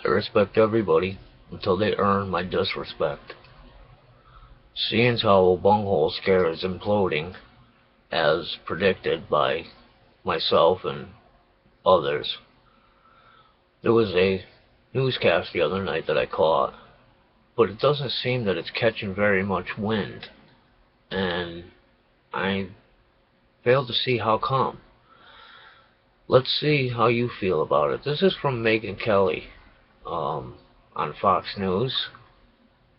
I respect everybody until they earn my disrespect. Seeing how a bunghole scare is imploding, as predicted by myself and others, there was a newscast the other night that I caught, but it doesn't seem that it's catching very much wind, and I fail to see how come. Let's see how you feel about it. This is from Megyn Kelly on Fox News,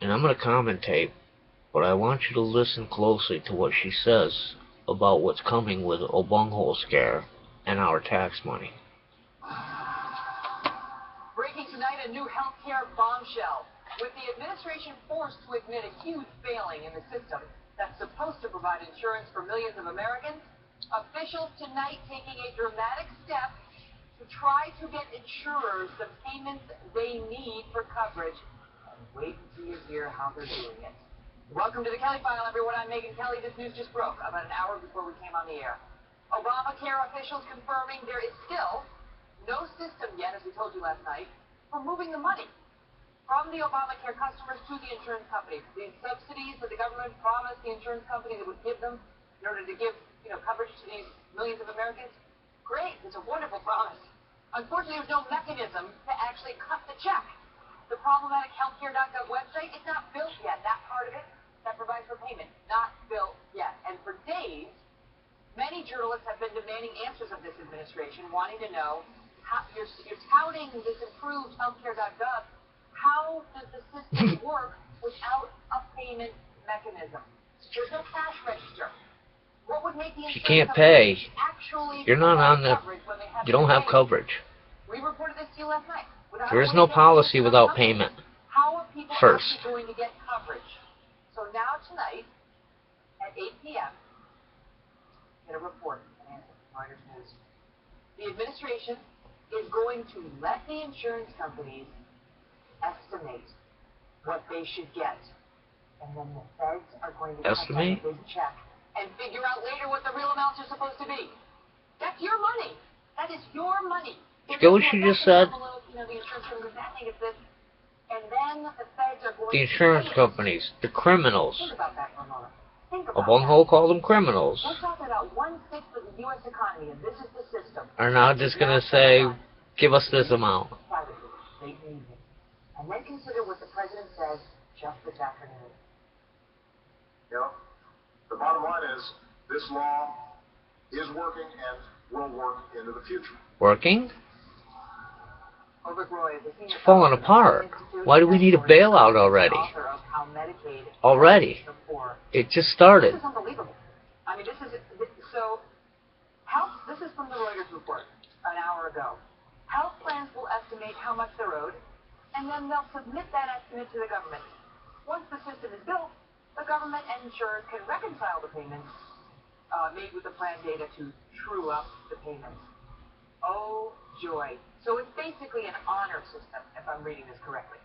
and I'm going to commentate, but I want you to listen closely to what she says about what's coming with a bunghole scare and our tax money. Breaking tonight, a new healthcare bombshell. With the administration forced to admit a huge failing in the system that's supposed to provide insurance for millions of Americans, officials tonight taking a dramatic step to try to get insurers the payments they need for coverage. And wait until you hear how they're doing it. Welcome to the Kelly File, everyone. I'm Megyn Kelly. This news just broke about an hour before we came on the air. Obamacare officials confirming there is still no system yet, as we told you last night, for moving the money from the Obamacare customers to the insurance companies. These subsidies that the government promised the insurance company that would give them in order to give coverage to these millions of Americans. Great. It's a wonderful promise. Unfortunately, there's no mechanism to actually cut the check. The problematic healthcare.gov website is not built yet. That part of it that provides for payment, not built yet. And for days, many journalists have been demanding answers of this administration, wanting to know how you're touting this improved healthcare.gov. How does the system work without a payment mechanism? There's no cash register. What would make the If you can't pay, you're not on the. You don't have coverage. We reported this to you last night. There is no policy without payment. How are people first actually going to get coverage? So now tonight at 8 p.m. get a report from Reuters News. The administration is going to let the insurance companies estimate what they should get, and then the feds are going to estimate a big check and figure out later what the real amounts are supposed to be. That's your money. That is your money. You get what she just said? The insurance companies, the criminals. Think about that for a moment. A bunghole called them criminals. We're talking about 1/6 of the U.S. economy, and this is the system. Are now just going to say, give us this amount. And then consider what the president said just this afternoon. The bottom line is, this law is working and will work into the future. Working? It's falling apart. Why do we need a bailout already? Already. It just started. This is unbelievable. I mean, this is from the Reuters report an hour ago. Health plans will estimate how much they're owed, and then they'll submit that estimate to the government. Once the system is built, the government and insurers can reconcile the payments made with the plan data to true up the payments. Oh, joy. So it's basically an honor system, if I'm reading this correctly.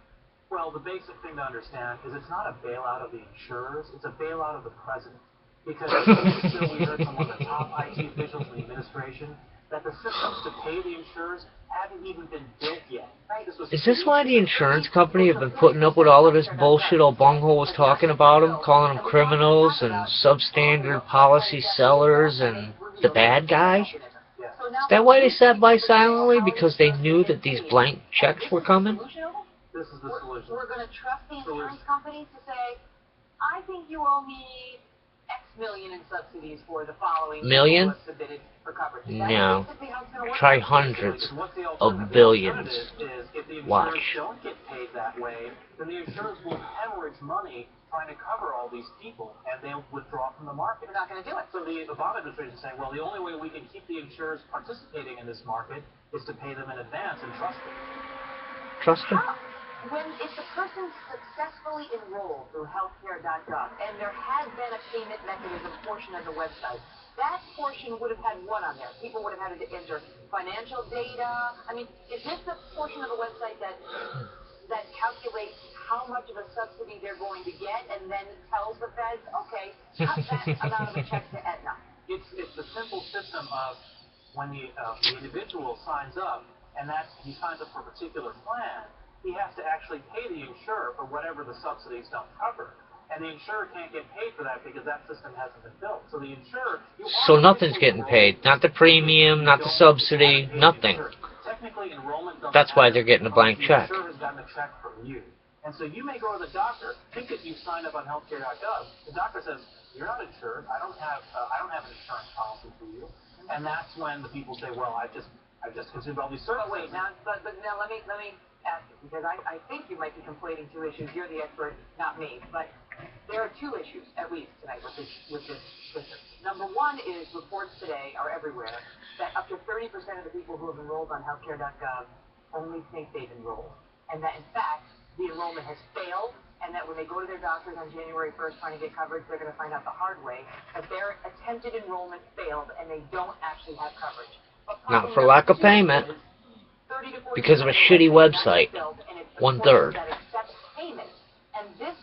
Well, the basic thing to understand is it's not a bailout of the insurers, it's a bailout of the president. Because still we heard from one of the top IT officials in the administration that the systems to pay the insurers haven't even been built yet. Is this why the insurance company have been putting up with all of this bullshit old bunghole was talking about them, calling them criminals and substandard policy sellers and the bad guy? Is that why they sat by silently? Because they knew that these blank checks were coming? This is the solution. We're going to trust the insurance companies to say, I think you owe me X million in subsidies for the following million? Submitted for coverage. No. Try hundreds of billions. If the Watch. insurers don't get paid that way, then the insurers will hemorrhage money trying to cover all these people, and they'll withdraw from the market. They're not going to do it. So the Obama administration is saying, well, the only way we can keep the insurers participating in this market is to pay them in advance and trust them. Trust them? If the person's successfully enrolled through healthcare.gov, and there has been a payment mechanism portion of the website, that portion would have had what on there? People would have had to enter financial data. I mean, is this the portion of the website that calculates how much of a subsidy they're going to get, and then tells the feds, okay, cut that amount of a check to Aetna? It's the simple system of when the individual signs up, and he signs up for a particular plan, he has to actually pay the insurer for whatever the subsidies don't cover. And the insurer can't get paid for that because that system hasn't been built. So the insurer... So nothing's getting paid. Not the premium, not the subsidy, nothing. Technically, enrollment doesn't That's why they're getting a blank check. The insurer has gotten a check from you. And so you may go to the doctor, think that you signed up on healthcare.gov. The doctor says, you're not insured. I don't have an insurance policy for you. And that's when the people say, well, I've just consumed all these services. But wait, now let me ask you, because I think you might be conflating two issues. You're the expert, not me. But there are two issues, at least, tonight with this system. Number one is reports today are everywhere that up to 30% of the people who have enrolled on healthcare.gov only think they've enrolled. And that, in fact, the enrollment has failed, and that when they go to their doctors on January 1st trying to get coverage, they're going to find out the hard way that their attempted enrollment failed and they don't actually have coverage. Not for lack of payment, because of a shitty website. 1/3. And this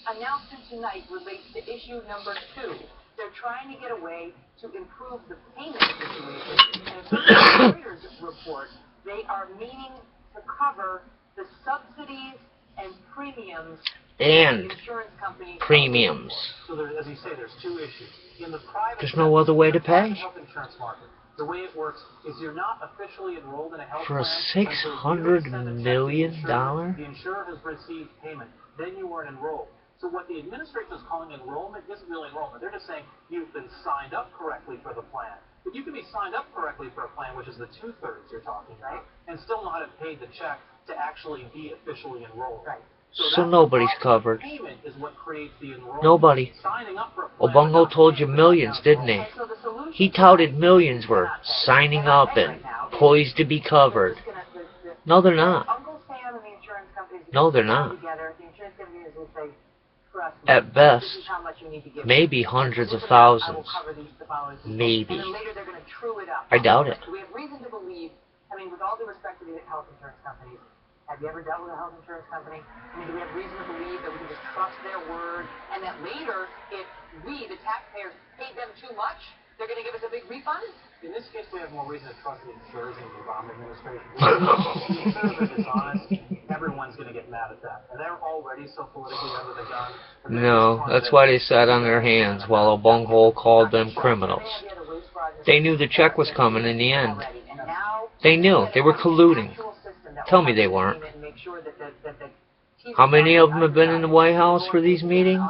announcement tonight relates to issue number 2. They're trying to get a way to improve the payment situation. And according to the Reuters report, they are meaning to cover the subsidies and premiums And insurance companies. premiums. So there, as you say, there's two issues. In the private There's no other way to pay. health insurance market, the way it works is you're not officially enrolled in a health For a plan. $600 million? The insurer has received payment. Then you weren't enrolled. So what the administration is calling enrollment isn't really enrollment. They're just saying you've been signed up correctly for the plan. But you can be signed up correctly for a plan, which is the 2/3 you're talking about, and still not have paid the check to actually be officially enrolled. Right. So nobody's covered. Payment is what creates the enrollment. Nobody. Signing up for a plan, Obunghole told you millions, didn't he? So the solution He touted millions were signing up and poised to be covered. No, they're not. Uncle Sam and the insurance companies No, they're not. together. The insurance companies will say, trust me, At best, this is how much you need to give me. maybe hundreds of I will thousands. cover these the following people. Maybe. And then later they're going to true it up. I doubt it. We have reason to believe, I mean, with all due respect to the health insurance companies, have you ever dealt with a health insurance company? I mean, do we have reason to believe that we can just trust their word and that later, if we, the taxpayers, paid them too much, they're going to give us a big refund? In this case, we have more reason to trust the insurers than the Obama administration. If the insurers are dishonest, everyone's going to get mad at that. And they're already so politically under the gun. No, that's why they sat on their hands while Obunghole called them criminals. They knew the check was coming in the end. They knew. They were colluding. Tell me they weren't. How many of them have been in the White House for these meetings?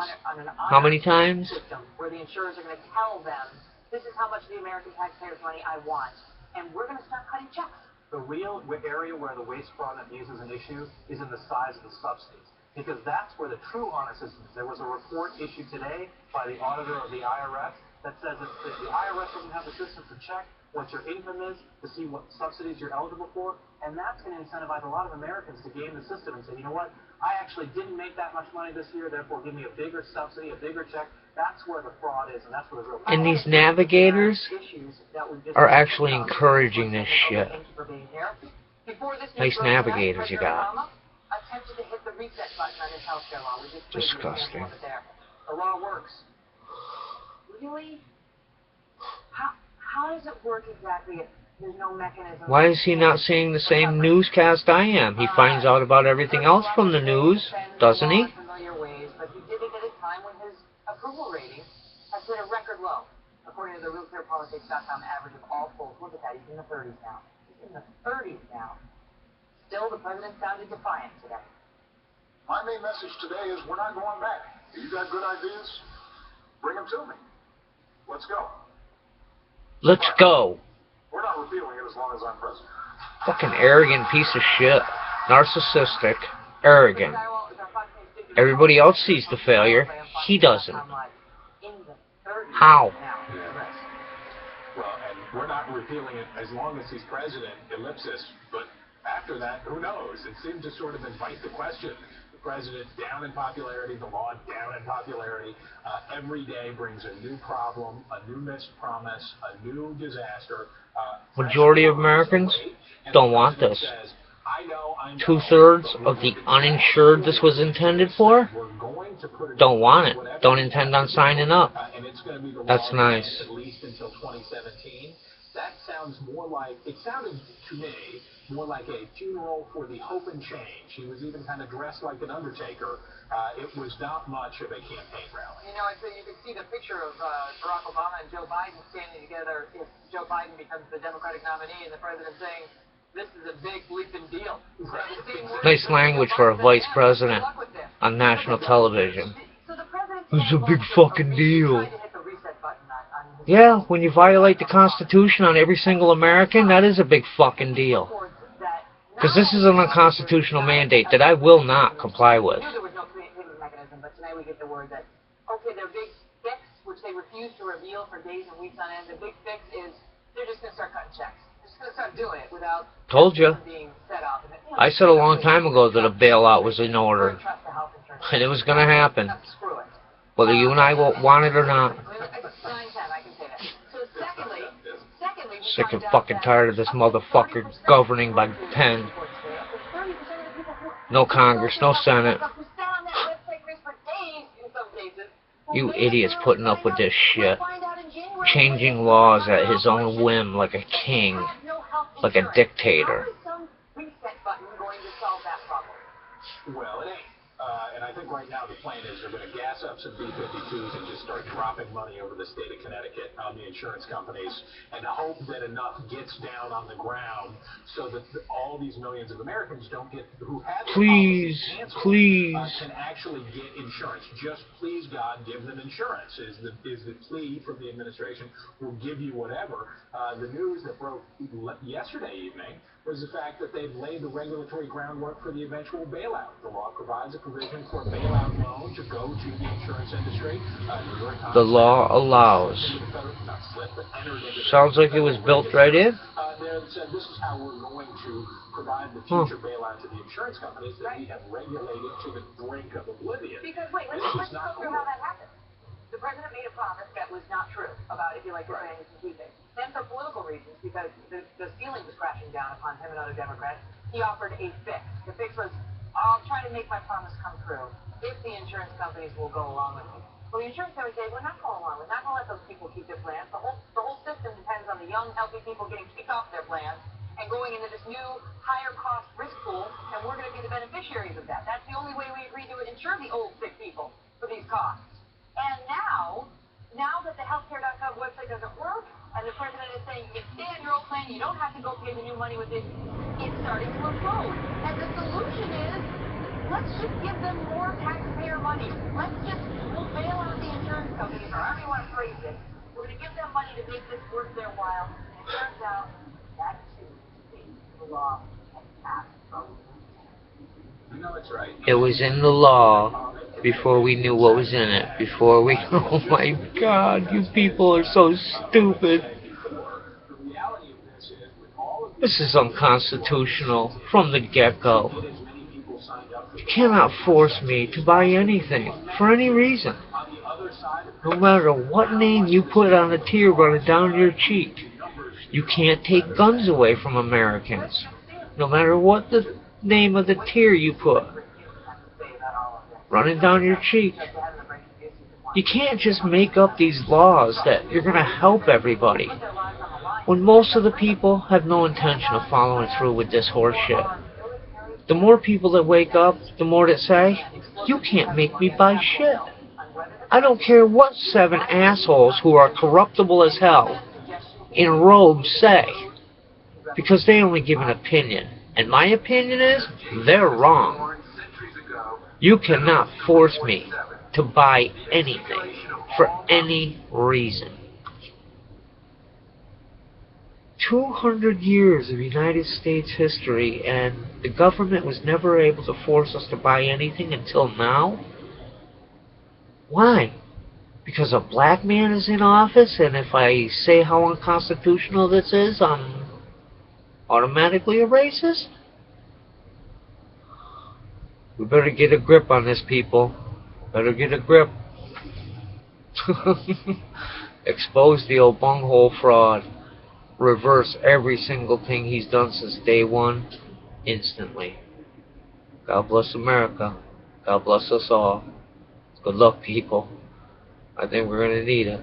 How many times? Where the insurers are going to tell them, this is how much of the American taxpayers' money I want, and we're going to start cutting checks. The real area where the waste, fraud, and abuse is an issue is in the size of the subsidies, because that's where the true honor system is. There was a report issued today by the auditor of the IRS that says that if the IRS doesn't have the system to check what your income is, to see what subsidies you're eligible for, and that's going to incentivize a lot of Americans to game the system and say, you know what, I actually didn't make that much money this year, therefore give me a bigger subsidy, a bigger check. That's where the fraud is, and that's where the real And these navigators are actually encouraging this shit. Nice navigators you got. Disgusting. The law works. Really? How does it work exactly if there's no mechanism? Why is he not seeing the same newscast I am? He finds out about everything else from the news, doesn't he? But he did it at a time when his approval rating has hit a record low. According to the RealClearPolitics.com average of all polls, look at that, he's in the 30s now. He's in the 30s now. Still, the president sounded defiant today. My main message today is we're not going back. If you got good ideas, bring them to me. Let's go. Let's go. We're not repealing it as long as I'm president. Fucking arrogant piece of shit. Narcissistic. Arrogant. Everybody else sees the failure. He doesn't. How? Well, and we're not repealing it as long as he's president, ellipsis. But after that, who knows? It seemed to sort of invite the question. The president down in popularity, the law down in popularity. Every day brings a new problem, a new missed promise, a new disaster. Majority of Americans don't want this. 2/3 of the uninsured this was intended for don't want it. Don't intend on signing up. That's nice. At least until 2017. That sounds more like, it sounded to me more like a funeral for the hope and change. He was even kind of dressed like an undertaker. It was not much of a campaign rally. You know, you can see the picture of Barack Obama and Joe Biden standing together if Joe Biden becomes the Democratic nominee, and the president saying, this is a big bleeping deal. Right. Nice language for a vice president on national television. It's a big fucking deal. Yeah, when you violate the Constitution on every single American, that is a big fucking deal. Because this is an unconstitutional mandate that I will not comply with. There was no creative mechanism, but tonight we get the word that, okay, their big fix, which they refuse to reveal for days and weeks on end, the big fix is they're just going to start cutting checks. They're just going to start doing it without Told you. being set up. I said a long time ago that a bailout was in order. And it was going to happen. Whether you and I want it or not. Sick and fucking tired of this motherfucker governing by pen. No Congress, no Senate. You idiots putting up with this shit. Changing laws at his own whim like a king. Like a dictator. Well, it ain't. And I think right now the plan is they're going to gas up some B-52s and just start dropping money over the state of Connecticut on the insurance companies and hope that enough gets down on the ground so that all these millions of Americans don't get, who have please, can actually get insurance. Just please, God, give them insurance is the plea from the administration. We'll give you whatever. The news that broke yesterday evening was the fact that they've laid the regulatory groundwork for the eventual bailout. The law provides a provision for a bailout loan to go to the insurance industry. The law allows. Sounds like it was built right in. There said this is how we're going to provide the future bailout to the insurance companies that we have regulated to the brink of oblivion. Because wait, let's go through how that happened. The president made a promise that was not true about if you like your plans and keep it. Then for political reasons, because the ceiling was crashing down upon him and other Democrats, he offered a fix. The fix was, I'll try to make my promise come true if the insurance companies will go along with me. Well, the insurance companies say, we're not going along. We're not going to let those people keep their plans. The whole system depends on the young, healthy people getting kicked off their plans and going into this new, higher-cost risk pool, and we're going to be the beneficiaries of that. That's the only way we agree to insure the old, sick people for these costs. And now that the healthcare.gov website doesn't work, and the president is saying you can stay on your old plan, you don't have to go pay the new money with it, it's starting to implode. And the solution is, let's just give them more taxpayer money. We'll bail out the insurance companies, or however you want to phrase it. We're going to give them money to make this worth their while. And it turns out, that too is the law and passed from. You know it's right. It was in the law before we knew what was in it. Before we... Oh my God, you people are so stupid. This is unconstitutional from the get-go. You cannot force me to buy anything for any reason. No matter what name you put on a tear running down your cheek. You can't take guns away from Americans. No matter what the name of the tear you put running down your cheek. You can't just make up these laws that you're going to help everybody when most of the people have no intention of following through with this horse shit. The more people that wake up, the more that say, you can't make me buy shit. I don't care what 7 assholes who are corruptible as hell in robes say, because they only give an opinion. And my opinion is, they're wrong. You cannot force me to buy anything for any reason. 200 years of United States history, and the government was never able to force us to buy anything until now? Why? Because a black man is in office, and if I say how unconstitutional this is, I'm automatically a racist? We better get a grip on this, people. Better get a grip. Expose the old bunghole fraud. Reverse every single thing he's done since day one, instantly. God bless America. God bless us all. Good luck, people. I think we're going to need it.